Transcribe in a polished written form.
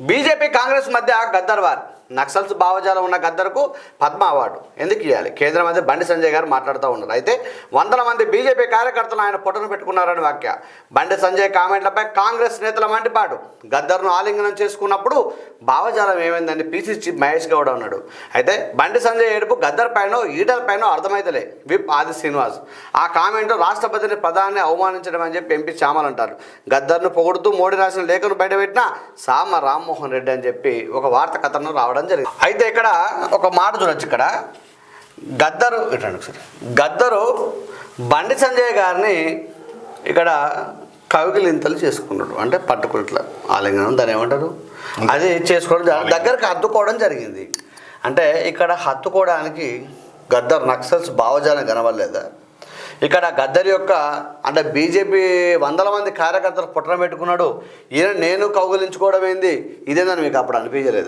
BJP Congress మధ్య Gaddar war. Naxals భావజాలం ఉన్న గద్దర్కు పద్మ అవార్డు ఎందుకు ఇవ్వాలి? కేంద్ర మంత్రి బండి సంజయ్ గారు మాట్లాడుతూ ఉన్నారు. అయితే వందల మంది బీజేపీ కార్యకర్తలు ఆయన పొట్టను పెట్టుకున్నారని వ్యాఖ్య. బండి సంజయ్ కామెంట్లపై కాంగ్రెస్ నేతల మండిపాటు. గద్దర్ను ఆలింగనం చేసుకున్నప్పుడు భావజాలం ఏమైందని పీసీ చీఫ్ మహేష్ గౌడ్ అన్నాడు. అయితే బండి సంజయ్ ఏడుపు గద్దర్ పైనో ఈటల పైనో అర్థమైతలే. విప్ ఆది శ్రీనివాస్ ఆ కామెంట్ రాష్ట్రపతిని ప్రధాని అవమానించడం అని చెప్పి ఎంపీ చామల్ అంటారు. గద్దర్ను పొగుడుతూ మోడీ రాసిన లేఖను బయటపెట్టిన సామ రామ్మోహన్ రెడ్డి అని చెప్పి ఒక వార్త కథనం రావడం జరిగింది. అయితే ఇక్కడ ఒక మాట చూడొచ్చు. ఇక్కడ గద్దరు బండి సంజయ్ గారిని ఇక్కడ కవిగిలింతలు చేసుకున్నాడు. అంటే పట్టుకుట్ల ఆలింగనం దాన్ని ఏమంటారు, అది చేసుకోవడం దగ్గరకు హత్తుకోవడం జరిగింది. అంటే ఇక్కడ హత్తుకోవడానికి గద్దర్ నక్సల్స్ భావజాలం కనవలేదా? ఇక్కడ గద్దర్ యొక్క అంటే బీజేపీ వందల మంది కార్యకర్తలు పుట్టన పెట్టుకున్నాడు. ఈయన నేను కౌగులించుకోవడం ఏంది, ఇదేందని మీకు అప్పుడు అనిపించలేదా?